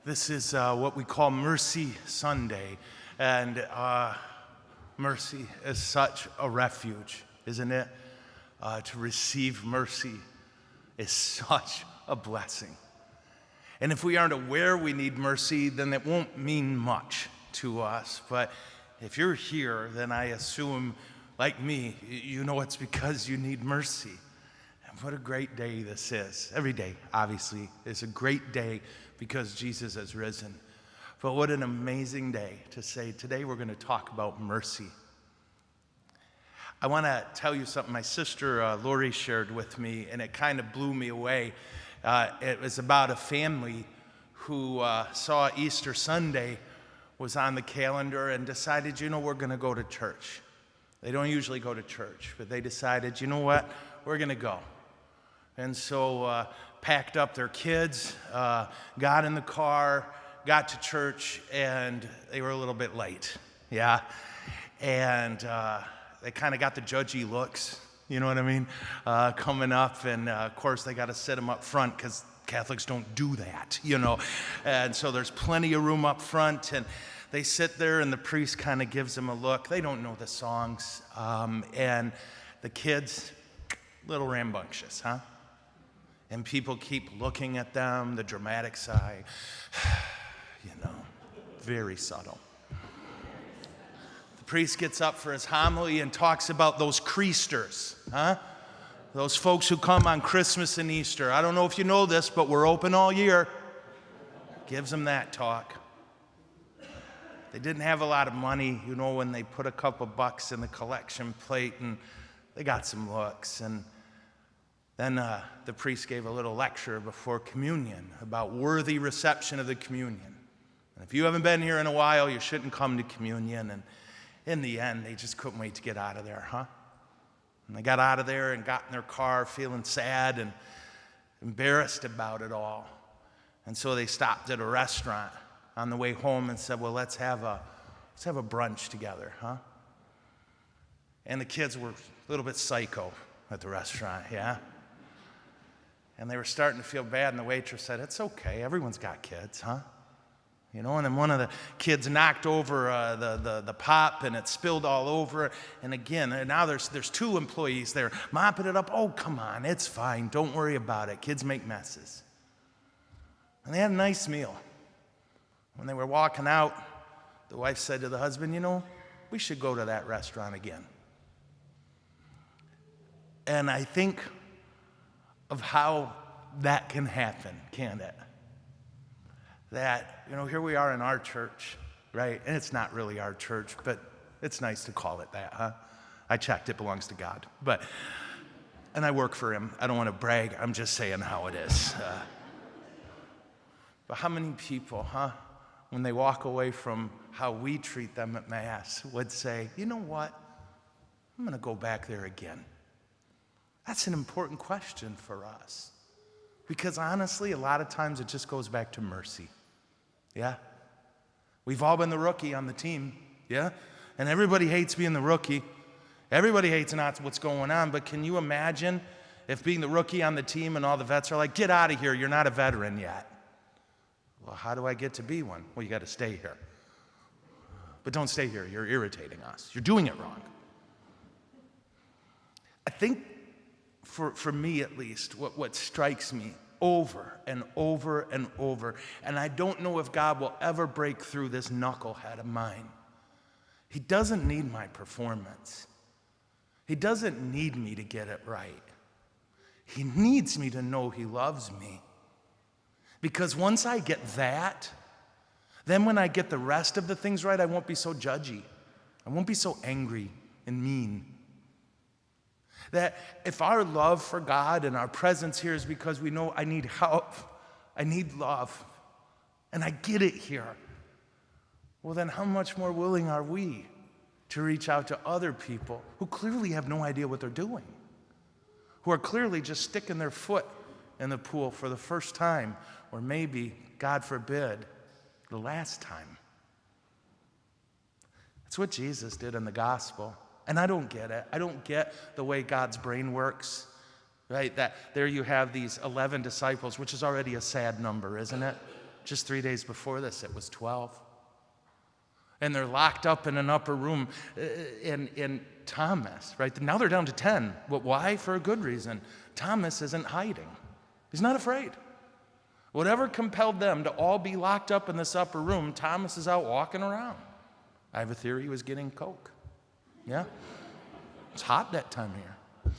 This is what we call Mercy Sunday, and mercy is such a refuge, isn't it? To receive mercy is such a blessing. And if we aren't aware we need mercy, then it won't mean much to us. But if you're here, then I assume, like me, you know it's because you need mercy. And what a great day this is. Every day, obviously, is a great day because Jesus has risen. But what an amazing day to say, today we're going to talk about mercy. I want to tell you something my sister Lori shared with me, and it kind of blew me away. It was about a family who saw Easter Sunday was on the calendar and decided, we're going to go to church. They don't usually go to church, but they decided, you know what, we're going to go. And so packed up their kids, got in the car, got to church, and they were a little bit late, yeah? And they kind of got the judgy looks, you know what I mean, coming up, and of course they got to sit them up front because Catholics don't do that, and so there's plenty of room up front, and they sit there, and the priest kind of gives them a look. They don't know the songs, and the kids, a little rambunctious, huh? And people keep looking at them, the dramatic sigh, very subtle. The priest gets up for his homily and talks about those creasters, huh? Those folks who come on Christmas and Easter. I don't know if you know this, but we're open all year. Gives them that talk. They didn't have a lot of money, when they put a couple bucks in the collection plate, and they got some looks. And then the priest gave a little lecture before communion about worthy reception of the communion. And if you haven't been here in a while, you shouldn't come to communion. And in the end, they just couldn't wait to get out of there, huh? And they got out of there and got in their car feeling sad and embarrassed about it all. And so they stopped at a restaurant on the way home and said, well, let's have a brunch together, huh? And the kids were a little bit psycho at the restaurant, yeah? And they were starting to feel bad, and the waitress said, it's okay, everyone's got kids, huh? And then one of the kids knocked over the pop, and it spilled all over. And again, now there's two employees there mopping it up. Oh, come on, it's fine, don't worry about it. Kids make messes. And they had a nice meal. When they were walking out, the wife said to the husband, we should go to that restaurant again. And I think of how that can happen, can't it? That, here we are in our church, right? And it's not really our church, but it's nice to call it that, huh? I checked, it belongs to God. And I work for him. I don't want to brag. I'm just saying how it is. But how many people, huh, when they walk away from how we treat them at Mass, would say, you know what? I'm going to go back there again. That's an important question for us. Because honestly, a lot of times it just goes back to mercy. Yeah? We've all been the rookie on the team. Yeah? And everybody hates being the rookie. Everybody hates not what's going on. But can you imagine if being the rookie on the team and all the vets are like, get out of here, you're not a veteran yet. Well, how do I get to be one? Well, you got to stay here. But don't stay here. You're irritating us. You're doing it wrong. I think for me at least, what strikes me over and over and over, and I don't know if God will ever break through this knucklehead of mine. He doesn't need my performance. He doesn't need me to get it right. He needs me to know he loves me. Because once I get that, then when I get the rest of the things right, I won't be so judgy. I won't be so angry and mean. That if our love for God and our presence here is because we know I need help, I need love, and I get it here, well then how much more willing are we to reach out to other people who clearly have no idea what they're doing, who are clearly just sticking their foot in the pool for the first time, or maybe, God forbid, the last time. That's what Jesus did in the gospel. And I don't get it. I don't get the way God's brain works. right? That there you have these 11 disciples, which is already a sad number, isn't it? Just 3 days before this, it was 12. And they're locked up in an upper room. And Thomas, right? Now they're down to 10. Why? For a good reason. Thomas isn't hiding. He's not afraid. Whatever compelled them to all be locked up in this upper room, Thomas is out walking around. I have a theory he was getting Coke. Yeah? It's hot that time of year.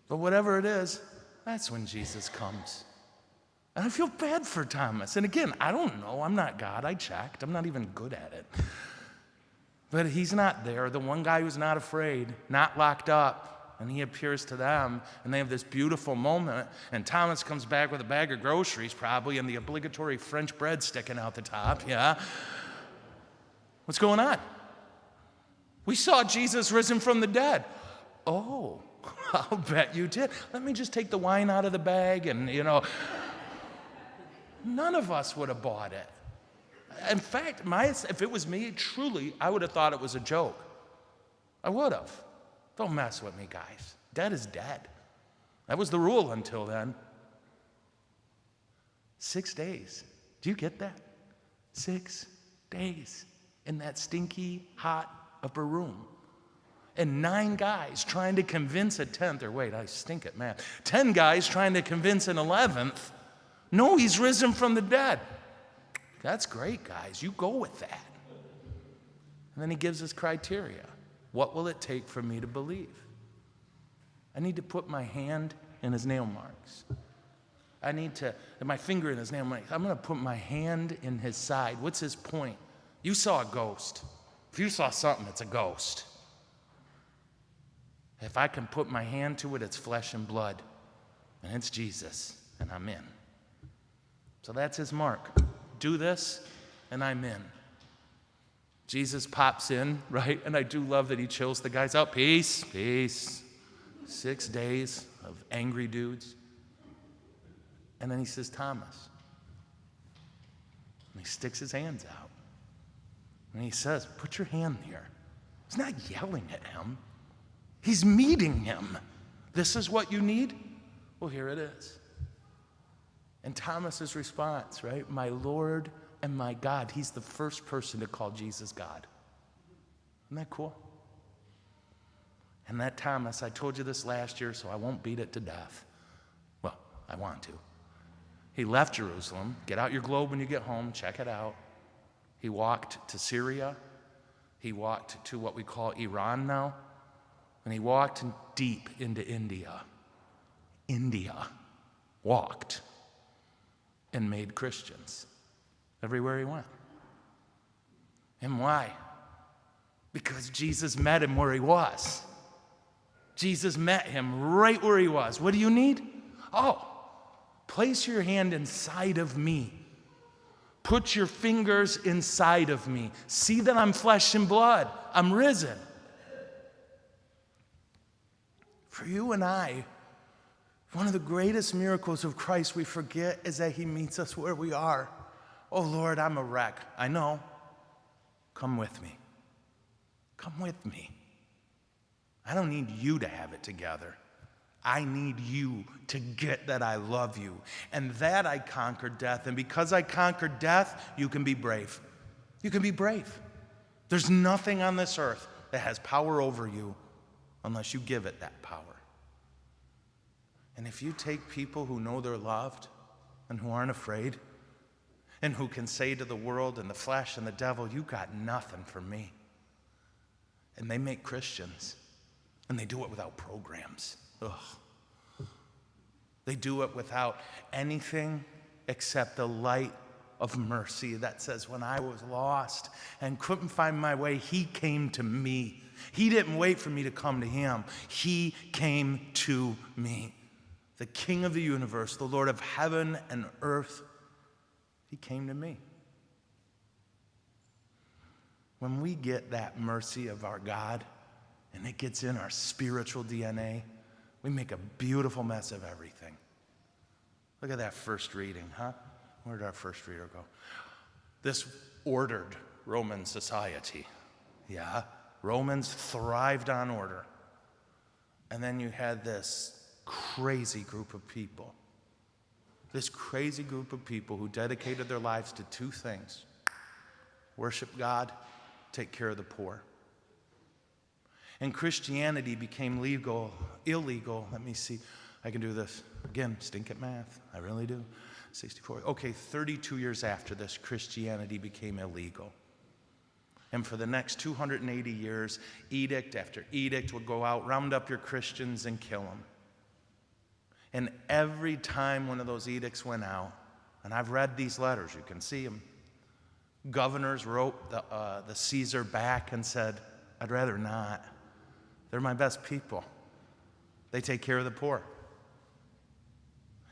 But whatever it is, that's when Jesus comes. And I feel bad for Thomas. And again, I don't know. I'm not God. I checked. I'm not even good at it. But he's not there. The one guy who's not afraid, not locked up, and he appears to them, and they have this beautiful moment, and Thomas comes back with a bag of groceries, probably, and the obligatory French bread sticking out the top, yeah? What's going on? We saw Jesus risen from the dead. Oh, I'll bet you did. Let me just take the wine out of the bag, and, none of us would have bought it. In fact, if it was me, truly, I would have thought it was a joke. I would have. Don't mess with me, guys. Dead is dead. That was the rule until then. 6 days. Do you get that? 6 days in that stinky, hot upper room. And 9 guys trying to convince a 10th, or wait, I stink at math. 10 guys trying to convince an 11th, no, he's risen from the dead. That's great, guys. You go with that. And then he gives us criteria. What will it take for me to believe? I need to put my hand in his nail marks. I need to, my finger in his nail marks. I'm going to put my hand in his side. What's his point? You saw a ghost. If you saw something, it's a ghost. If I can put my hand to it, it's flesh and blood. And it's Jesus, and I'm in. So that's his mark. Do this, and I'm in. Jesus pops in, right? And I do love that he chills the guys out. Peace, peace. 6 days of angry dudes. And then he says, Thomas. And he sticks his hands out. And he says, put your hand here. He's not yelling at him. He's meeting him. This is what you need? Well, here it is. And Thomas's response, right? My Lord and my God. He's the first person to call Jesus God. Isn't that cool? And that Thomas, I told you this last year, so I won't beat it to death. Well, I want to. He left Jerusalem. Get out your globe when you get home. Check it out. He walked to Syria. He walked to what we call Iran now. And he walked deep into India. India. Walked. And made Christians everywhere he went. And why? Because Jesus met him where he was. Jesus met him right where he was. What do you need? Oh, place your hand inside of me. Put your fingers inside of me. See that I'm flesh and blood. I'm risen. For you and I, one of the greatest miracles of Christ we forget is that he meets us where we are. Oh, Lord, I'm a wreck. I know. Come with me. Come with me. I don't need you to have it together. I need you to get that I love you and that I conquered death. And because I conquered death, you can be brave. You can be brave. There's nothing on this earth that has power over you unless you give it that power. And if you take people who know they're loved and who aren't afraid and who can say to the world and the flesh and the devil, you got nothing from me. And they make Christians, and they do it without programs. Ugh. They do it without anything except the light of mercy that says, when I was lost and couldn't find my way, he came to me. He didn't wait for me to come to him. He came to me. The King of the universe, the Lord of heaven and earth, he came to me. When we get that mercy of our God, and it gets in our spiritual DNA, we make a beautiful mess of everything. Look at that first reading, huh? Where did our first reader go? This ordered Roman society. Yeah, Romans thrived on order. And then you had this crazy group of people This crazy group of people who dedicated their lives to two things: worship God, take care of the poor. And Christianity became illegal. Let me see. I can do this. Again, stink at math. I really do. 64. Okay, 32 years after this, Christianity became illegal. And for the next 280 years, edict after edict would go out, round up your Christians and kill them. And every time one of those edicts went out, and I've read these letters, you can see them, governors wrote the Caesar back and said, I'd rather not. They're my best people. They take care of the poor.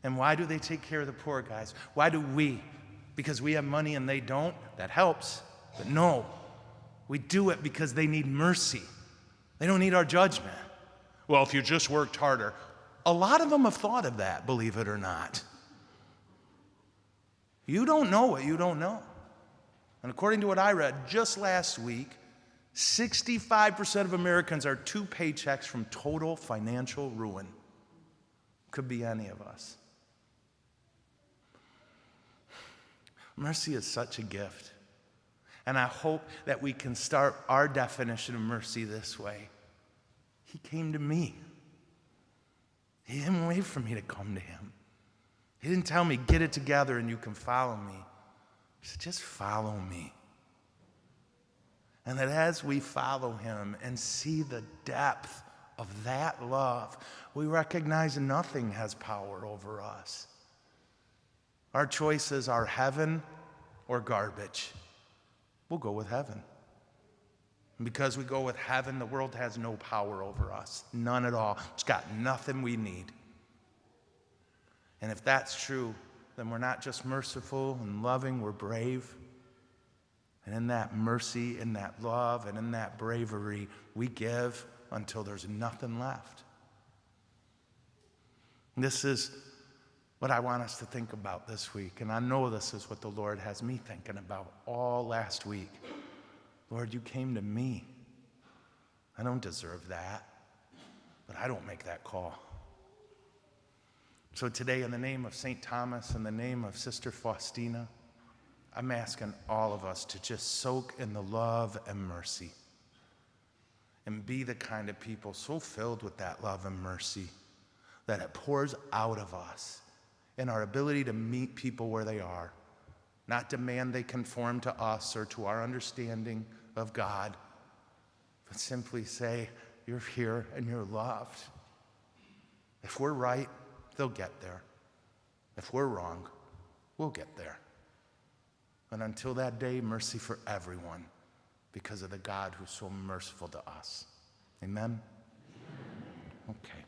And why do they take care of the poor, guys? Why do we? Because we have money and they don't? That helps. But no, we do it because they need mercy. They don't need our judgment. Well, if you just worked harder. A lot of them have thought of that, believe it or not. You don't know what you don't know. And according to what I read just last week, 65% of Americans are 2 paychecks from total financial ruin. Could be any of us. Mercy is such a gift. And I hope that we can start our definition of mercy this way. He came to me. He didn't wait for me to come to him. He didn't tell me, get it together and you can follow me. He said, just follow me. And that as we follow him and see the depth of that love, we recognize nothing has power over us. Our choices are heaven or garbage. We'll go with heaven. And because we go with heaven, the world has no power over us. None at all. It's got nothing we need. And if that's true, then we're not just merciful and loving, we're brave. And in that mercy, in that love, and in that bravery, we give until there's nothing left. And this is what I want us to think about this week. And I know this is what the Lord has me thinking about all last week. Lord, you came to me. I don't deserve that, but I don't make that call. So today, in the name of St. Thomas, in the name of Sister Faustina, I'm asking all of us to just soak in the love and mercy and be the kind of people so filled with that love and mercy that it pours out of us in our ability to meet people where they are, not demand they conform to us or to our understanding of God, but simply say, you're here and you're loved. If we're right, they'll get there. If we're wrong, we'll get there. And until that day, mercy for everyone because of the God who's so merciful to us. Amen? Okay.